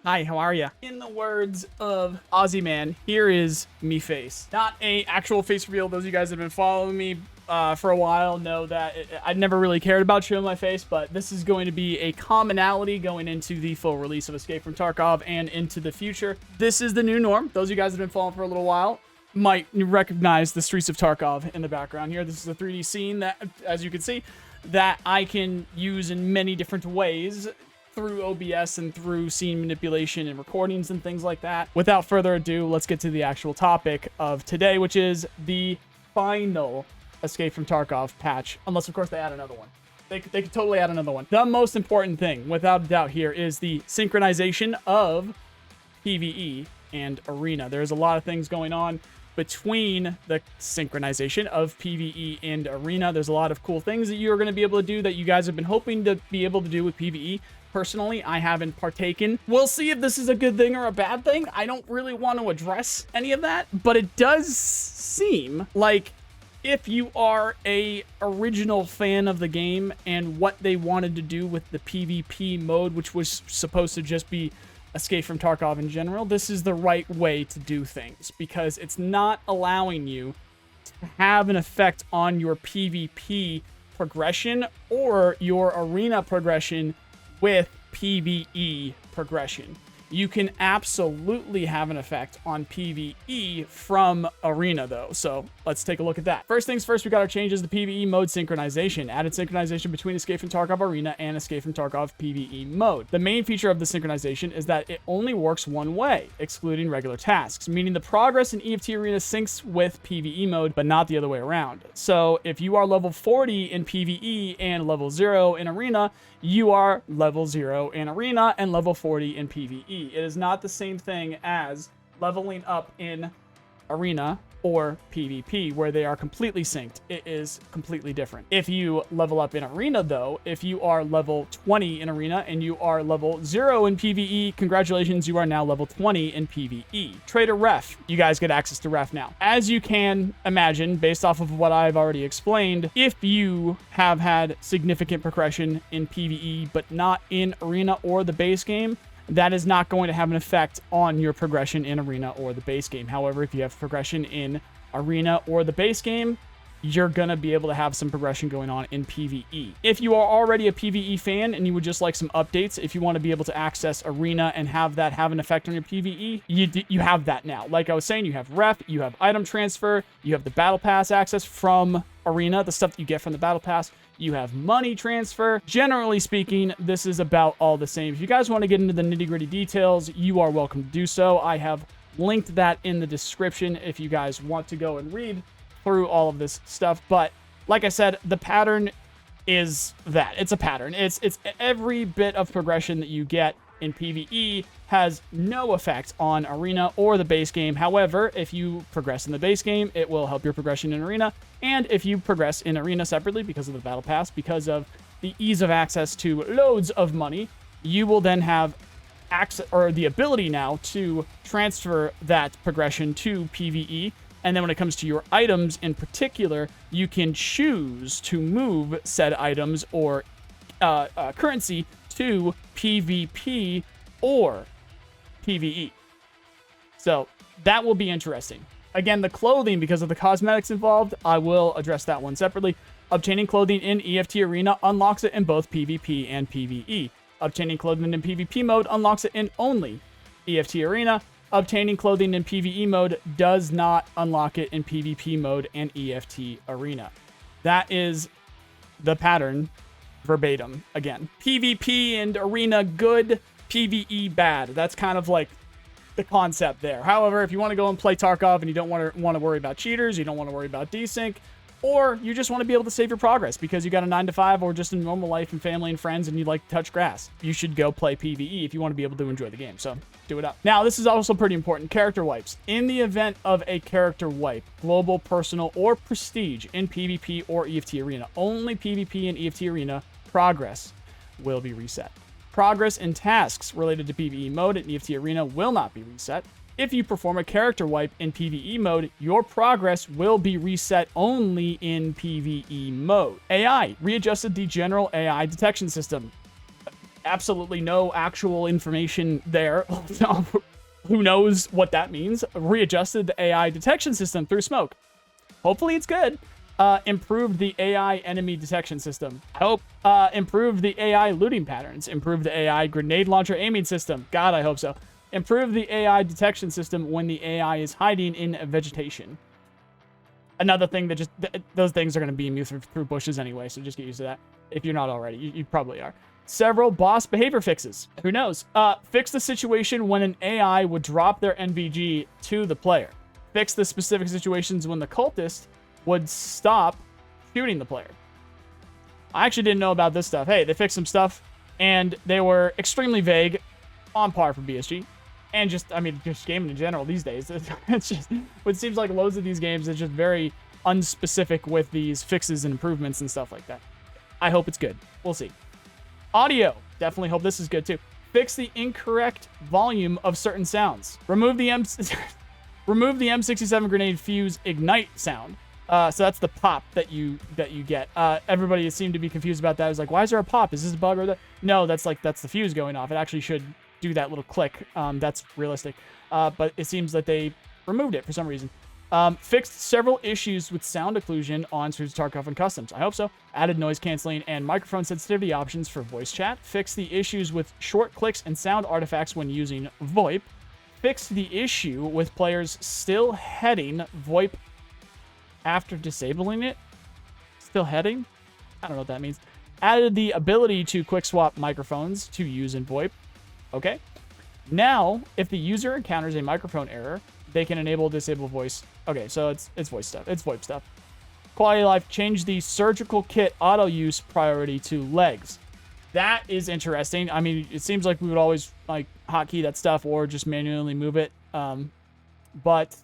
Hi, how are ya? In the words of Aussie Man, here is me face. Not a actual face reveal. Those of you guys that have been following me for a while know that I never really cared about showing my face, but this is going to be a commonality going into the full release of Escape from Tarkov and into the future. This is the new norm. Those of you guys that have been following for a little while might recognize the streets of Tarkov in the background here. This is a 3D scene that, as you can see, that I can use in many different ways through OBS and through scene manipulation and recordings and things like that. Without further ado, let's get to the actual topic of today, which is the final Escape from Tarkov patch. Unless, of course, they add another one. They could totally add another one. The most important thing, without a doubt here, is the synchronization of PvE and Arena. There's a lot of things going on between the synchronization of PvE and Arena. There's a lot of cool things that you're going to be able to do that you guys have been hoping to be able to do with PvE. Personally, I haven't partaken. We'll see if this is a good thing or a bad thing. I don't really want to address any of that, but it does seem like if you are a original fan of the game and what they wanted to do with the PvP mode, which was supposed to just be Escape from Tarkov in general, this is the right way to do things because it's not allowing you to have an effect on your PvP progression or your Arena progression with PvE progression. You can absolutely have an effect on PvE from Arena, though. So let's take a look at that. First things first, we got our changes. The PvE mode synchronization. Added synchronization between Escape from Tarkov Arena and Escape from Tarkov PvE mode. The main feature of the synchronization is that it only works one way, excluding regular tasks, meaning the progress in EFT Arena syncs with PvE mode, but not the other way around. So if you are level 40 in PvE and level 0 in Arena, you are level 0 in Arena and level 40 in PvE. It is not the same thing as leveling up in Arena or PvP, where they are completely synced. It is completely different. If you level up in Arena, though, if you are level 20 in Arena and you are level 0 in PvE, congratulations, you are now level 20 in PvE. Trader Ref. You guys get access to Ref now. As you can imagine, based off of what I've already explained, if you have had significant progression in PvE, but not in Arena or the base game, that is not going to have an effect on your progression in Arena or the base game. However, if you have progression in Arena or the base game, you're going to be able to have some progression going on in PvE. If you are already a PvE fan and you would just like some updates, if you want to be able to access Arena and have that have an effect on your PvE, you have that now. Like I was saying, you have Ref, you have item transfer, you have the Battle Pass access from Arena, the stuff that you get from the Battle Pass. You have money transfer. Generally speaking, this is about all the same. If you guys want to get into the nitty-gritty details, you are welcome to do so. I have linked that in the description if you guys want to go and read through all of this stuff. But like I said, the pattern is that. It's a pattern. It's every bit of progression that you get in PvE has no effect on Arena or the base game. However, if you progress in the base game, it will help your progression in Arena. And if you progress in Arena separately because of the Battle Pass, because of the ease of access to loads of money, you will then have access or the ability now to transfer that progression to PvE. And then when it comes to your items in particular, you can choose to move said items or currency to PvP or PvE. So that will be interesting. Again, the clothing, because of the cosmetics involved, I will address that one separately. Obtaining clothing in EFT Arena unlocks it in both PvP and PvE. Obtaining clothing in PvP mode unlocks it in only EFT Arena. Obtaining clothing in PvE mode does not unlock it in PvP mode and EFT Arena. That is the pattern verbatim. Again, PvP and Arena good, PvE bad. That's kind of like the concept there. However, if you want to go and play Tarkov and you don't want to worry about cheaters, you don't want to worry about desync, or you just want to be able to save your progress because you got a 9-to-5 or just a normal life and family and friends and you like to touch grass, you should go play PvE if you want to be able to enjoy the game. So do it up. Now, this is also pretty important. Character wipes. In the event of a character wipe, global, personal, or prestige in PvP or EFT Arena, only PvP and EFT Arena progress will be reset. Progress and tasks related to PvE mode in EFT Arena will not be reset. If you perform a character wipe in PvE mode, your progress will be reset only in PvE mode. AI readjusted the general AI detection system. absolutely no actual information there. Who knows what that means? Readjusted the AI detection system through smoke. Hopefully it's good. Improved the AI enemy detection system. I hope. Improved the AI looting patterns. Improved the AI grenade launcher aiming system. God, I hope so. Improve the AI detection system when the AI is hiding in vegetation. Another thing that those things are going to beam you through bushes anyway, so just get used to that. If you're not already, you probably are. Several boss behavior fixes. Who knows? Fix the situation when an AI would drop their NVG to the player. Fix the specific situations when the cultist would stop shooting the player. I actually didn't know about this stuff. Hey, they fixed some stuff, and they were extremely vague, on par for BSG. And just gaming in general these days. It's just, it seems like loads of these games is just very unspecific with these fixes and improvements and stuff like that. I hope it's good. We'll see. Audio. Definitely hope this is good too. Fix the incorrect volume of certain sounds. Remove the M67 grenade fuse ignite sound. So that's the pop that you get. Everybody seemed to be confused about that. It was like, why is there a pop? Is this a bug or that? No, that's the fuse going off. It actually should do that little click. That's realistic. But it seems that they removed it for some reason. Fixed several issues with sound occlusion on Streets of Tarkov and Customs. I hope so. Added noise canceling and microphone sensitivity options for voice chat. Fixed the issues with short clicks and sound artifacts when using VoIP. Fixed the issue with players still heading VoIP after disabling it. Still heading? I don't know what that means. Added the ability to quick swap microphones to use in VoIP. Okay. Now, if the user encounters a microphone error, they can enable disable voice. Okay, so it's voice stuff. It's VoIP stuff. Quality of life, change the surgical kit auto use priority to legs. That is interesting. I mean, it seems like we would always like hotkey that stuff or just manually move it. But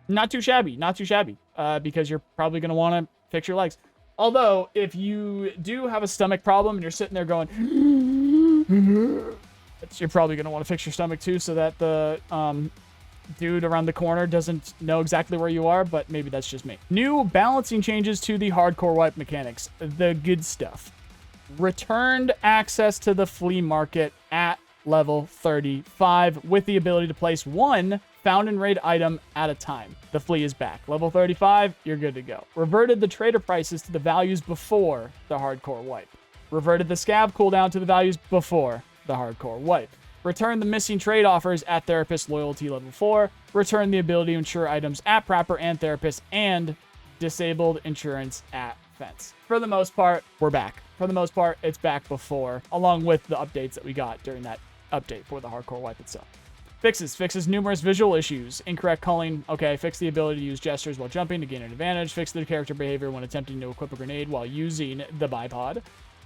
not too shabby. Not too shabby. Because you're probably going to want to fix your legs. Although, if you do have a stomach problem and you're sitting there going, you're probably going to want to fix your stomach too, so that the dude around the corner doesn't know exactly where you are, but maybe that's just me. New balancing changes to the hardcore wipe mechanics. The good stuff. Returned access to the flea market at level 35 with the ability to place one found and raid item at a time. The flea is back. Level 35, you're good to go. Reverted the trader prices to the values before the hardcore wipe. Reverted the scav cooldown to the values before the hardcore wipe. Return the missing trade offers at Therapist Loyalty level 4. Return the ability to insure items at Prapper and Therapist, and disabled insurance at Fence. For the most part, we're back. For the most part, it's back before, along with the updates that we got during that update for the hardcore wipe itself. Fixes numerous visual issues. Incorrect culling. Okay, fix the ability to use gestures while jumping to gain an advantage. Fix the character behavior when attempting to equip a grenade while using the bipod.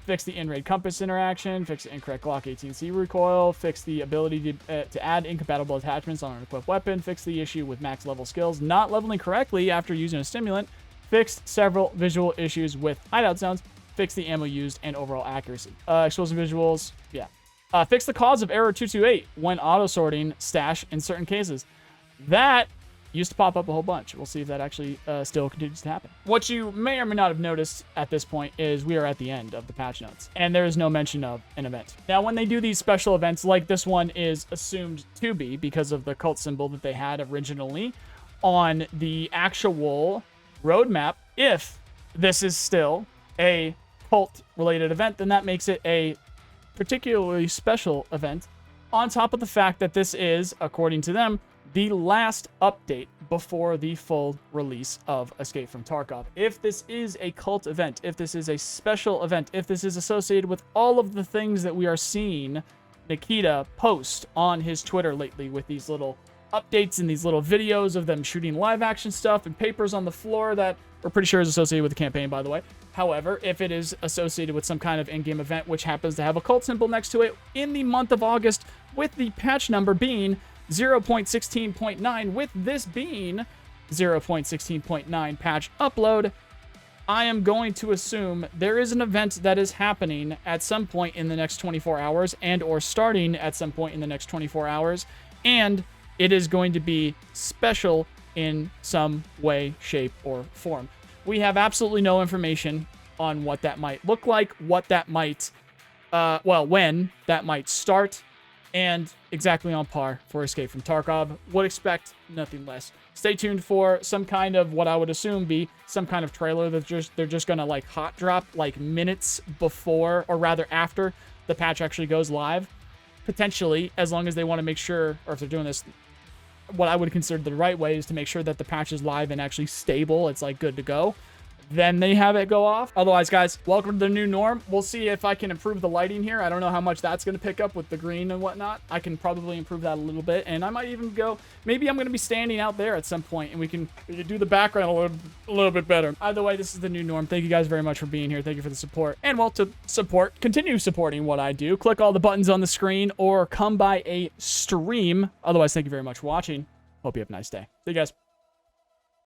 Fix the in-raid compass interaction. Fix the incorrect Glock 18C recoil. Fix the ability to add incompatible attachments on an equipped weapon. Fix the issue with max level skills not leveling correctly after using a stimulant. Fixed several visual issues with hideout zones. Fix the ammo used and overall accuracy. Explosive visuals, yeah. Fix the cause of error 228 when auto-sorting stash in certain cases. That used to pop up a whole bunch. We'll see if that actually still continues to happen. What you may or may not have noticed at this point is we are at the end of the patch notes, and there is no mention of an event. Now, when they do these special events, like this one is assumed to be because of the cult symbol that they had originally on the actual roadmap, if this is still a cult-related event, then that makes it a particularly special event, on top of the fact that this is, according to them, the last update before the full release of Escape from Tarkov. If this is a cult event, if this is a special event, if this is associated with all of the things that we are seeing Nikita post on his Twitter lately with these little updates and these little videos of them shooting live action stuff and papers on the floor that we're pretty sure is associated with the campaign, by the way. However, if it is associated with some kind of in-game event, which happens to have a cult symbol next to it in the month of August, with the patch number being 0.16.9, with this being 0.16.9 patch upload, I am going to assume there is an event that is happening at some point in the next 24 hours and or starting at some point in the next 24 hours, and it is going to be special in some way, shape, or form. We have absolutely no information on what that might look like, what that might well, when that might start, and exactly on par for Escape from Tarkov. Would expect nothing less. Stay tuned for some kind of what I would assume be some kind of trailer that they're just gonna like hot drop like minutes before, or rather after the patch actually goes live. Potentially, as long as they want to make sure, or if they're doing this, what I would consider the right way is to make sure that the patch is live and actually stable. It's like good to go. Then they have it go off. Otherwise, guys, welcome to the new norm. We'll see if I can improve the lighting here. I don't know how much that's going to pick up with the green and whatnot. I can probably improve that a little bit. And I might even go, maybe I'm going to be standing out there at some point and we can do the background a little bit better. Either way, this is the new norm. Thank you guys very much for being here. Thank you for the support. And well, to support, continue supporting what I do, click all the buttons on the screen or come by a stream. Otherwise, thank you very much for watching. Hope you have a nice day. See you guys.